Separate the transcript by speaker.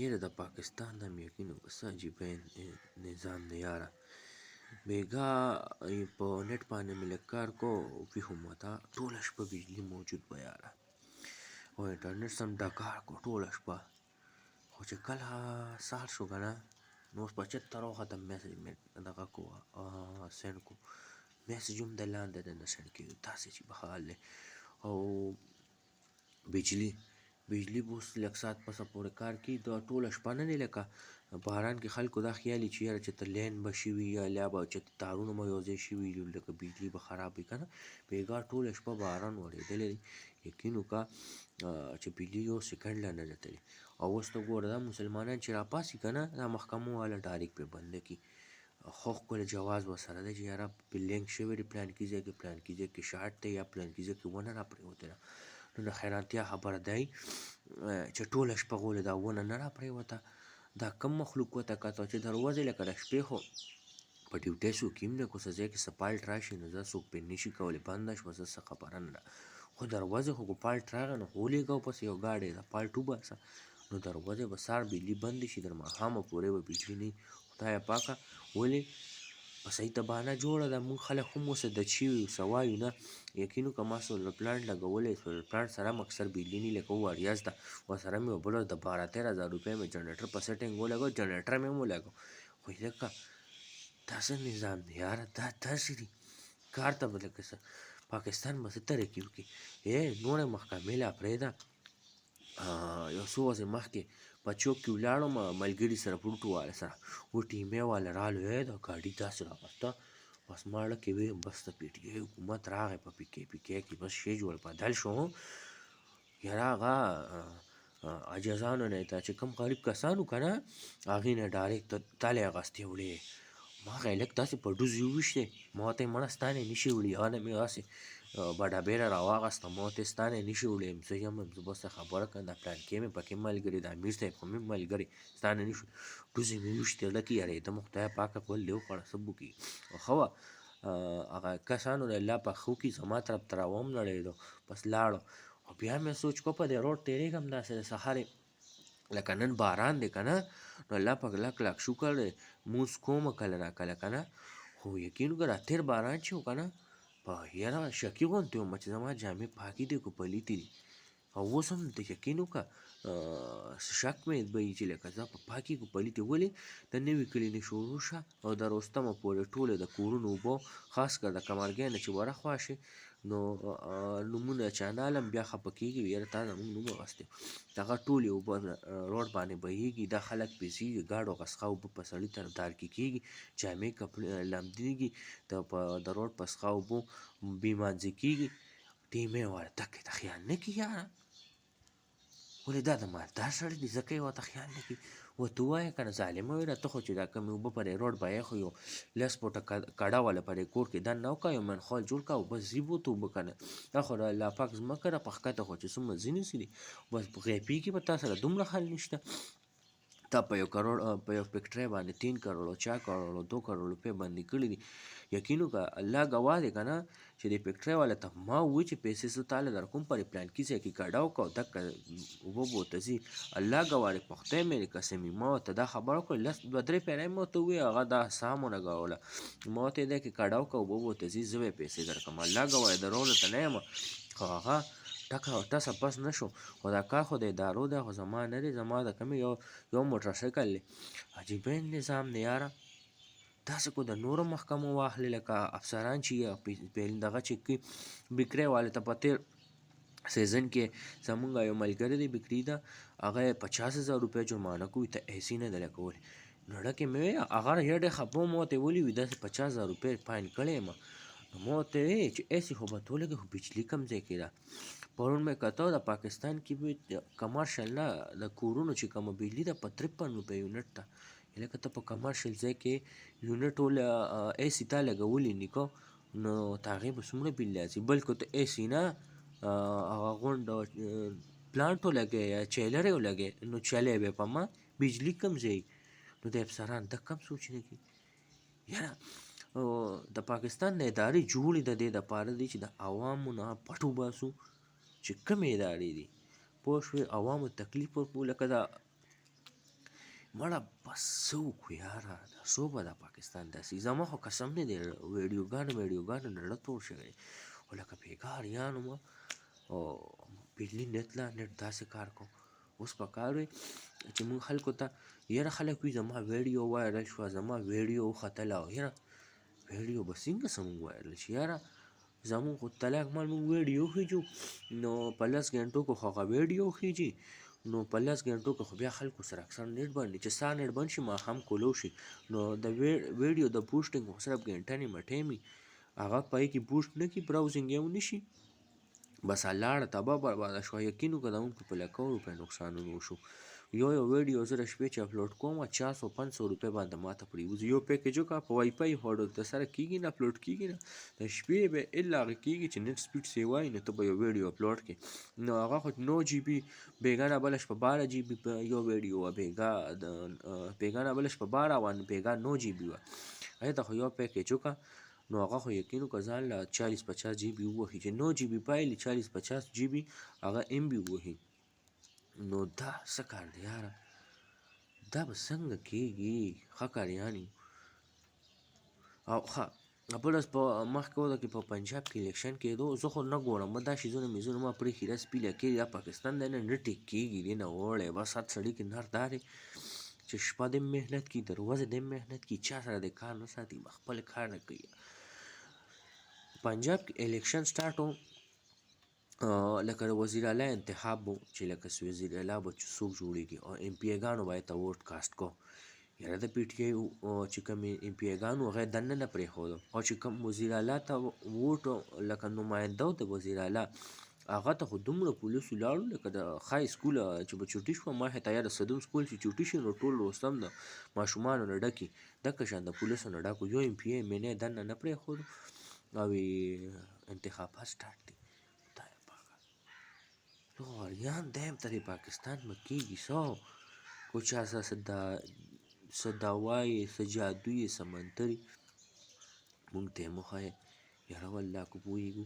Speaker 1: یاره د پاکستان د هم یقین وکړه څه عجیبه نظام دی یاره. بیګا په نټ باندې مې لږ کار کو ویښ وم ورته ټوله شپه بجلي موجود وه یاره، او انټرنټ سم ډکار کو ټوله شپه. خو چې کله سهار شو که نه نو اوس به چېرته راوختم میسج مې دغه کو سینډ کو، میسج هم د لاندې دی نه سینډ کېږي، داسې عجیبه حال دی. او بجلي به اوس لږ ساعت پسه پورې کار کوي، دا ټوله شپه نه دی لکه باران کې خلکو دا خیال وي چې یاره چېرته لین به شوي یا به چېرته تارونه به یو ځای شوي لکه بجلي به خراب وي که نه. بیګا ټوله شپه باران ورېدلی دی، یقین وکړه چې بجلي یو سکنډ لا نه ده تللې. او اوس ته ګوره دا مسلمانان چې راپاڅي که نه دا محکمو والا ډایرکټ پرې بنده کړي. خو ښکلی جواز ورسره دی چې یاره لینک شوی دی پلانکي ځای کې، پلانکي ځای کې شارټ دی یا پلانکي ځای کې ونه راپرېوتې ده. نو د حیرانتیا خبره دی چې ټوله شپه غولې دا ونه نه راپرېوته. دا کم مخلوق ورته کته چې دروازې لکه د شپې خو په ډیوټۍ څوک هم نه کو څه ځای کې څه فالټ راشي نو زه څوک پرې نشي کولی بنده شوه زه څه خبره نه ده. خو دروازې خو فالټ راغی نو خو ولېږه ورپسې یو ګاډی د فالټ وباسه نو دروازې به سهار بجلي بندې شي تر ماښامه پورې به بجلي نه وي. خدایه پاکه ولې په صحیح ته بهانه جوړه ده. موږ خلک هم اوس عادت شوي یو څه وایو نه. یقین وکړه ما سولر پلانټ لګولی، سولر پلانټ سره هم اکثر بجلي نه لکه وړیا زده ورسره مې یو بل ورځ د 12-13 هزار روپۍ مې جنریټر په سیټینګ ولګاوه، جنریټر مې هم ولګاوه. خو لکه دا څه نظام دی یاره، دا داسې دي کار ته به لکه څه پاکستان به څه ترقي وکړي. نورې محکمې لا پرېږده، یو څو ورځې مخکې په چوک کې ولاړم ملګري سره بوټو والا سره و ټیمې والا رالو دا ګاډي داسې راغسته بس ما ړکې وې بس د پي ټي آی حکومت راغی په پي کې کې بس شی جوړ بدل شو. یاره هغه عاجزانو نه ته چې کوم غریب کسانو که نه هغې نه ډایرکټ تلې اخیستې وړې. ما هغه لږ داسې په ډوز وویشتې ما ورته یې مړه ستا نه نشي وړي، هغه نه مې هسې بډابېره راواغسته ما ورته ستا نه نشي وړی زه یم زه به څه خبره کړم دا پلانکې مې پکې ملګري د امیر صاحب خو مې ملګري ستا نه نشو ډوزې مې وویشتې لکه یارېدم خدایه پاکه ول دې وخوړه څه به وکړي. ښه وه هغه کسانو د الله پاک ښه وکړي زما طرف ته را ونړېدو بس لاړو. او بیا مې سوچ کو په دې روډ تېرېږم داسې د سهارې لکه نن باران دی که نه نو الله پاک لک لک شکر دی مونځ کوم کله نا کله که نه. خو یقین وکړه دا تېر باران چې و که نه په یاره شکي غوندې وم چې زما جامې پاکې دي که پلیتې دي. او اوس هم د یقین وکړه شک مې وي چې لکه زه په پاکې که پلیتې ولې د نوي کلي نه شروع شه او د رستمه پورې ټولې د کورونو اوبه خاص کر د کمرګۍ نه چې وره خوا شي نو نومونه چانالم بیا خفه کېږي یاره تا زموږ نوم اخیستی دغه ټولې اوبه روډ باندې بهیږي دا خلک پیسېږي ګاډو غسخه اوبه په سړي طرفدار کې کېږي جامې کپړې لمدېږي د روډ په څښا اوبو بیمانځې کېږي ټیمې والا تکې ته خیال نه کړي یاره ولې دا د مالدار سړی دی ځکه یې ورته خیال نه کړي. ورته ووایه که نه ظالمه ویله ته خو چې دا کمې اوبه په دې روډ بهی خو یو 10 فوټه کډه والا په دې کور کې دننه وکړه یو منخول جوړ کړه او بس ځي بوته اوبه که نه دا خو د الله پاک ځمکه ده په ښکته خو چې څومره ځینې څه دي بس په غیپي کې به تا سره دومره حل نشته تا په یو فیکټرۍ باندې 3 کروڑ 4 کروڑ 2 کروڑ روپۍ باندې کړي دي. یقین وکړه الله ګواه دی که نه چې د فیکټرۍ والا ته ما ووایي چې پیسې زه تاله در کوم په پلانکي ځای کې ګډه وکړه دکه اوبه به ورته ځي الله ګواه دی په خدای مې قسم وي ما ورته دا خبره وکړه 2-3 پیرۍ مې ورته ووایي هغه دا ساه مو لګوله ما ورته دی کې ګډه وکړه اوبه به ورته ځي زه به یې پیسې درکړم الله ګواه دی درواغ درته نه یم. خو هغه ټکه او ټسه پس نه شو خو دا کار خو د ادارو دی خو زما نه دی زما د کومې یو موټرسایکل دی. عجیبه نظام دی یاره داسې کو د نورو محکمو واخلې لکه افسران چې دغه چې بکرۍ والې ته په تېر سیزن کې زمونږ یو ملګری دی بکري ده هغه یې 50,000 روپۍ جرمانه کوي ته ایسي نه ده لګولې نو ډکې مې وویل هغه ډېر خفه وم ما ورته ولي وي داسې 50,000 روپۍ فاین کړی یم نو ما ورته وویل چې ایسي خو به ته ولګې خو بجلي کوم ځای کې ده. پرون مې کته د پاکستان کې به کمرشل نه د کورونو چې کومه بجلي ده په 53 روپۍ یونټ ده لکه ته په کمرشل ځای کې یونټ ول ایسي تا لګولي نیکو نو د هغې به څومره بل راځي بلکې ته ایسي نه هغه غونډ پلانټ ولګې یا چیلر یې ولګې نو چلی به په ما بجلي کوم ځای نو د افسران دا کم سوچ نه کوي یاره. د پاکستان د ادارې جوړې د دې دپاره دی چې د عوامو نه پټ وباسو چې کومې ادارې دي پوه شوې عوامو تکلیف ورکړو لکه دا مړه بس څه وکړو یاره دا څو به دا پاکستان داسې زما خو قسم نه دی ویډیوګانې نه زړه تور شوی خو لکه بېګار یان وم او بجلي نه تله نېټ داسې کار کو اوس په کار وی چې مونږ خلکو ته یاره خلک وي زما ویډیو وایرل شوه زما ویډیو وختله او یاره ویډیو به څنګه زموږ وایرل شي یاره زموږ خو طلاق مال مونږ ویډیو خېجو نو په 10 غنټو کې خو هغه ویډیو خېجي نو په 10 غنټو کې خو بیا خلکو سره اکثر نیټ بند چې سهار نیټ بند شي ماښام کولو شي نو د ویډیو د بوسټینګ خو صرف غنټه نیمه ټایم وي هغه پای کې بوسټ نه کړي براوزینګ یې ونه شي بس لاړه تباه برباده شوه یقین وکړه د مونږ په لکو روپۍ نقصانونه وشو یو ویډیو زه د شپې چې اپلوډ کوم 400 500 روپۍ باندې ماته پرېوځي یو پیکیج وکړه په وای فای هوډ د سره کېږي نه اپلوډ کېږي نه د شپې به الا هغه کېږي چې نیټ سپیډ سیو وای نو ته به یو ویډیو اپلوډ کړې نو هغه خو 9 جی بي بیګانه بله شپه 12 جی بي په یو ویډیو وه بیګانه بله شپه 12 وه بیګا 9 جی بي وه هغې ته خو یو پیکیج وکړه نو هغه خو یقین وکړه ځان له 40-50 جی بي ووهي چې 9 جی بي پایلي 40-50 جی بي هغه ام بي ووهي نو دا څه کار دی یاره دا به څنګه کېږي ښه کاریان یو او ښه بله ورځ په مخکې وده کې په پنجاب کې الیکشن کېدو زه خو نه ګورم دا شیزونه میزونه ما پرېښي دا سپیله کېږي دا پاکستان دی نه ټیک کېږي دی نه وړی بس هر سړي کې نر دا دی چې شپه دې محنت کړي د ورځې دې محنت کړي چا سره د کار نه ساتي خپل کار نه کوي پنجاب کې الیکشن سټارټ و لکه د وزیر اعلی انتخاب و چې لکه وزیر اعلی به څوک جوړېږي او ام پی ګانو باید ته ووټ کاسټ کو یاره د پی ټي آی چې کوم ام پی ګانو هغه دننه نه پرېښودو او چې کوم وزیر اعلی ته ووټ لکه نماینده و د وزیر اعلی هغه ته خو دومره پولیسو لاړو لکه د های سکول چې به چوټي شوه ما ته یاره صدوم سکول چې چوټي شي نو ټول رستم د ماشومانو نه ډکي دکه شان د پولیسو نه ډکو یو ام پی ای مینې دننه نه پرېښودو او انتخابات سټارټ دي خدای پاکه تو غریان دیم ته د پاکستان به کېږي څه کو چا څه دوايي څه جادويي څه منتري مونږ ته یې مه ښایه یاره والله که پوهېږو